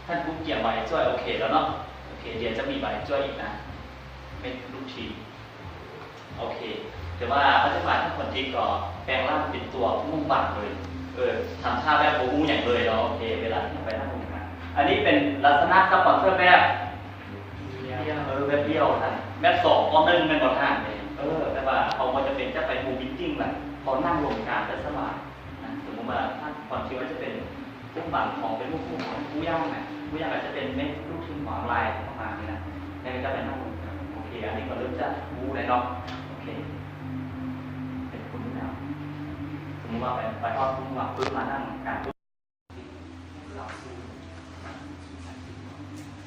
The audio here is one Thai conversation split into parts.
ท่านผู้เกี่ยวใบช่วยโอเคแล้วเนาะโอเคเดี๋ยวจะมีใบช่วยอีกนะเป็นลูกชีโอเคแต่ว่าปัจจุบันท่านคนที่ก็แปลงร่างเป็นตัวมุ่งบังเลยทำท่าแบบโอ้โหอย่างเลยเนาะโอเคเวลาที่ไปนั่งตรงนั้นอันนี้เป็นลักษณะกับคอนเทอร์แบบแบบเดียวท่านแบบสองก็นึ่งเป็นบทท่านเลยแต่ว่าเขาก็จะเป็นจะไปมูบิทติ้งแหละพอนั่งลงกลางจะสบายนะสมมติว่าท่านความคิดว่าจะเป็นลูกบังของเป็นลูกคู่ของผู้ย่างนะผู้ย่างอาจจะเป็นเม็ดลูกชิ้นหวานลายประมาณนี้นะในก็จะไปนั่งลงกลางโอเคอันนี้ก็เริ่มจะรู้เลยเนาะโอเคเป็นคุณแล้วสมมติว่าไปทอดทุ่งว่าพื้นมานั่งกลางเราสู้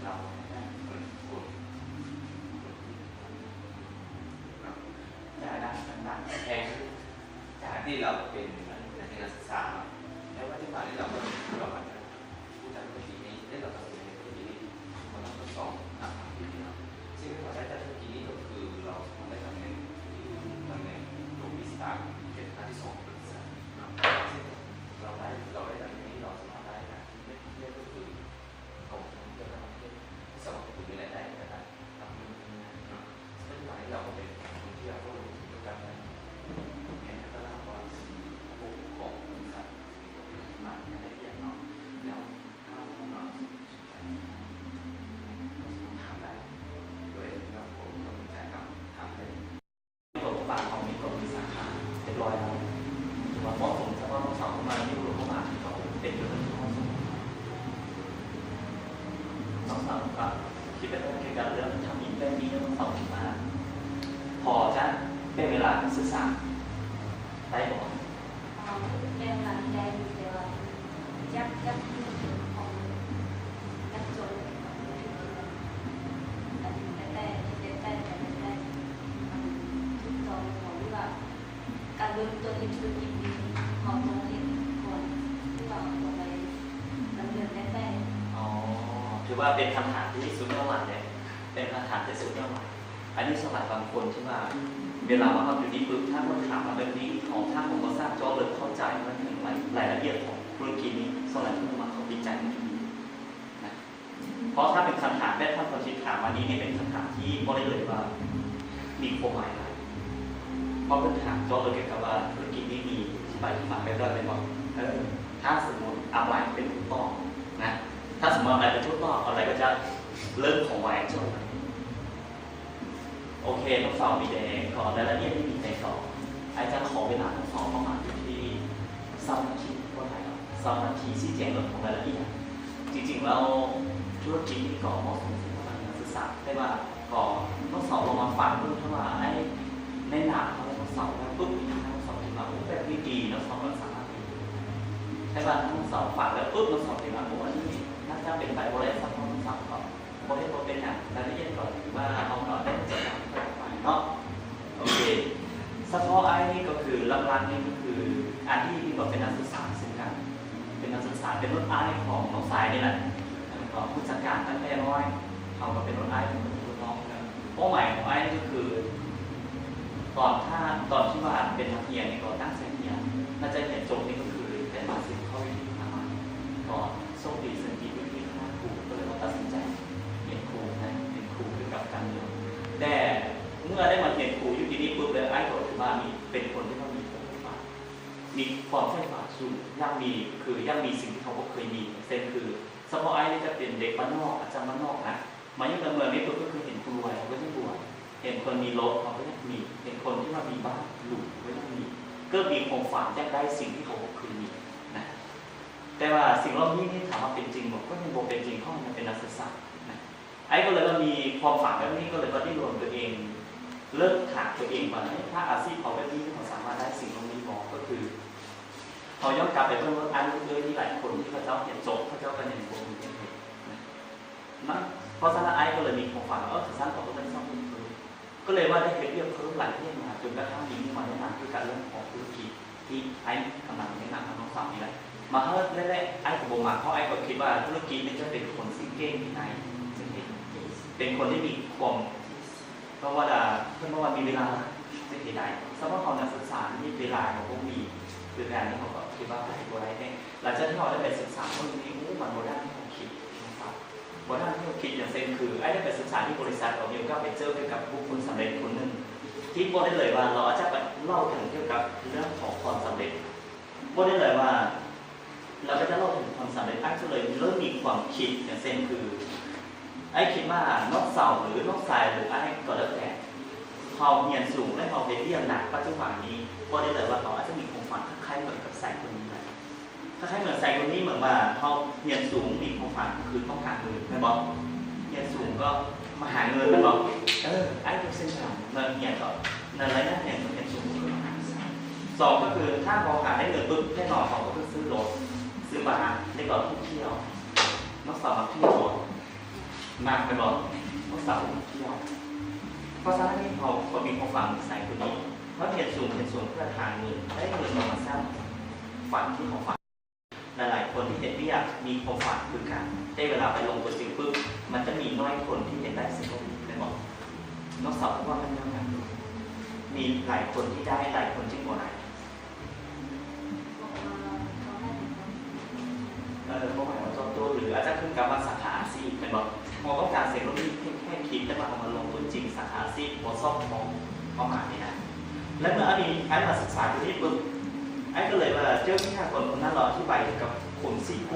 เราจากที่เราเป็นนักศึกษาแล้วปัจจุบันนี้เราก็เราผู้จัดการทีนี้ได้เราทำในทีนี้มันต้องทดสอบทีนี้ซึ่งเราได้จากทีนี้ก็คือเราได้ทำในโลบิสตาเป็นขั้นที่2ซึ่งเราได้ทำนี้เราสามารถได้นะนี่ก็คือของเรื่องของที่สมัครคุณมีรายได้นะครับทำปัจจุบันนี้เราก็เป็นคนที่เราก็รู้ด้วยกันคิดเป็นเกี่ยวกับเรื่องทำอินแบบนี้ต้องสอบมาพอจะเป็นเวลาศึกษาได้บอกem là đang chắc không chắc rồi đây chúng tôi nói làการเริ่มต้นที่ธุรกิจนี้เขาต้องเห็นคนที่เราต้องไปดำเนินได้ถือว่าเป็นคำถามที่สุดยอดเลยเป็นคำถามที่สุดยอดอันนี้สำหรับบางคนใช่ไหมเวลามาทำอยู่ที่ปุ๊บถ้าคนถามมาแบบนี้ของท่านผมก็ทราบจอเลยเข้าใจว่าถึงรายละเอียดของธุรกิจนี้สำหรับที่มาเขาวิจัยมันดีนะเพราะถ้าเป็นคำถามแบบท่านคนที่ถามวันนี้เนี่ยเป็นคำถามที่บอกได้เลยว่ามีความหมายอะไรเพราะเป็นถามจอเลยเกี่ยวกับว่าธุรกิจนี้มีที่ไปที่มาไปด้วยเป็นบอกถ้าสมมติอะไรเป็นถูกต้องนะถ้าสมมติอะไรเป็นถูกต้องอะไรก็จะเริ่มของไว้จนโอเคต้องสอบมีแดงก่อนรายละเอียดที่มีในสอบอาจารย์ขอเวลาต้องสอบประมาณอยู่ที่3 นาทีก็ได้ครับ3 นาทีชี้แจงเรื่องของรายละเอียดจริงๆแล้วธุรกิจที่ก่อเหมาะสมสำหรับนักศึกษาได้ว่าก่อต้องสอบลงมาฟังด้วยถ้าว่าในหนาเขาต้องสอบแล้วปุ๊บต้องสอบถึงมาแบบนี้ดีแล้วสอบมันสามารถดีใช่ป่ะต้องสอบฟังแล้วปุ๊บต้องสอบถึงมาอันนี้น่าจะเป็นไปโบราณสักต้องสอบก่อนโบราณเป็นอย่างรายละเอียดก่อนหรือว่าเอาก่อนได้จะทำเนาะโอเคเฉพาะไอ้นี่ก็คือหลักๆนี่ก็คืออันที่บอกเป็นนักศึกษาซึ่งกันเป็นนักศึกษาเป็นรุ่นไอ้ของน้องสายนี่แหละแล้วก็ผู้จัดการตั้งแต่น้อยเขาก็เป็นรุ่นไอ้เป็นรุ่นน้องกันเป้าหมายของไอ้ก็คือตอนที่ว่าเป็นนักเรียนนี่ก็ตั้งใจเรียนน่าจะเห็นจบนี่ก็คือเป็นมาสิเข้าวิทยาลัยก็โชคดีสิ่งที่วิทยาลัยครูก็เลยตัดสินใจเรียนครูนะเป็นครูเกี่ยวกับการเรียนแต่เมื่อได้มาเรียนครูอยู่ที่นี่ปุ๊บเลยไอ้ก็ถือว่าเป็นคนที่เขามีความใฝ่ฝันสูงยังมีสิ่งที่เขาเคยมีเช่นคือเฉพาะไอ้นี่จะเป็นเด็กบ้านนอกอาจารย์บ้านนอกนะมาอยู่ในเมืองนี้ปุ๊บก็คือเห็นคนรวยเขาก็ยังรวยเห็นคนมีรถเขาก็ยังมีเห็นคนที่ว่ามีบ้านหรูก็ยังมีก็มีความฝันอยากได้สิ่งที่เขาเคยมีนะแต่ว่าสิ่งเหล่านี้ถามว่าเป็นจริงบอกก็ยังบอกเป็นจริงเพราะมันเป็นนักศึกษาไอ้ก็เลยว่ามีความฝันแบบนี้ก็เลยว่าได้รวมตัวเองเลิกถามตัวเองว่าถ้าอาชีพเขาแบบนี้เขาสามารถได้สิ่งตรงนี้บอกก็คือเขาย้อนกลับไปเพิ่มว่าอันเลยที่หลายคนที่เขาเจ้าเห็นจบเขาเจ้ากันเห็นโกงเห็นเหตุนะเพราะฉะนั้นไอ้ก็เลยมีความฝันว่าสร้างเขาก็เป็นสร้างเป็นพื้นก็เลยว่าได้เรียบเพิ่มหลายเรื่องมาจนกระทั่งมีมาแนะนำคือการเรื่องของธุรกิจที่ไอ้กำลังแนะนำน้องสาวนี่แหละมาเฮ้ยแรกๆไอ้กับโบมาเพราะไอ้ก็คิดว่าธุรกิจนี่จะเป็นคนสิ่งเก่งที่ไหนเป็นคนที่มีความเพราะว่ามีเวลาจะเห็นได้สำหรับเขานักศึกษาที่เวลาเขาก็มีคือการที่เขาก็คิดว่าอะไรตัวอะไรเนี่ยหลังจากที่เขาได้ไปศึกษาเรื่องนี้มันโบราณที่เขาคิดนะครับ อย่างเช่นคือไอ้ได้ไปศึกษาที่บริษัทเรามีโอกาสไปเจอเกี่ยวกับบุคคลสำเร็จคนหนึ่งที่บอกได้เลยว่าเราอาจจะไปเล่าถึงเกี่ยวกับเรื่องของความสำเร็จบอกได้เลยว่าเราก็จะเล่าถึงความสำเร็จไอ้ก็เลยเริ่มมีความคิดอย่างเช่นคือไอ้คิดว่านอกเสาหรือนอกทรายหรือไอ้ก็แล้วแต่เขาเรียนสูงและเขาไปเรียนหนักปัจจุบันนี้บอกได้เลยว่าเขาอาจจะมีความฝันคล้ายๆเหมือนกับสายคนนี้นะคล้ายๆเหมือนสายคนนี้เหมือนว่าเขาเรียนสูงมีความฝันคือต้องการเงินไม่บอกเรียนสูงก็มาหาเงินไม่บอกไอ้เป็นเส้นทางเงินเรียนก่อนนั่นอะไรนั่นเรียนสูงก็มาหาสองก็คือถ้าเขาหาได้เงินปุ๊บแน่นอนเขาก็ต้องซื้อรถซื้อบ้านได้ก่อนท่องเที่ยวนักสาวมาเที่ยวมากไปบอกนักสาวเที่ยวเพราะฉะนั้นที่เขามีความฝันสายคนนี้เพราะเรียนสูงเพื่อหาเงินได้เงินมาสร้างฝันที่เขาฝันหลายๆคนที่เห็นว่าอยากมีความฝันคือการได้เวลาไปลงตัวจริงปุ๊บมันจะมีน้อยคนที่เห็นได้สิ่งที่ได้บอกนักสาวว่ามันยังไงมีหลายคนที่ได้หลายคนที่กว่าไหนเขาหมายว่าตัวหรืออาจจะขึ้นกับว่าสาขาอาชีพเป็นบอกมองต้องการเสร็จแล้วนี่แค่คิดแล้วมาเอามาลงทุนจริงสาขาอาชีพหัวซ่อมมองประมาณนี้นะและเมื่อไอ้มาศึกษาที่นี่ปุ๊บไอ้ก็เลยว่าเจ้าที่5 คนนั้นเราอธิบายกับคน4 คู่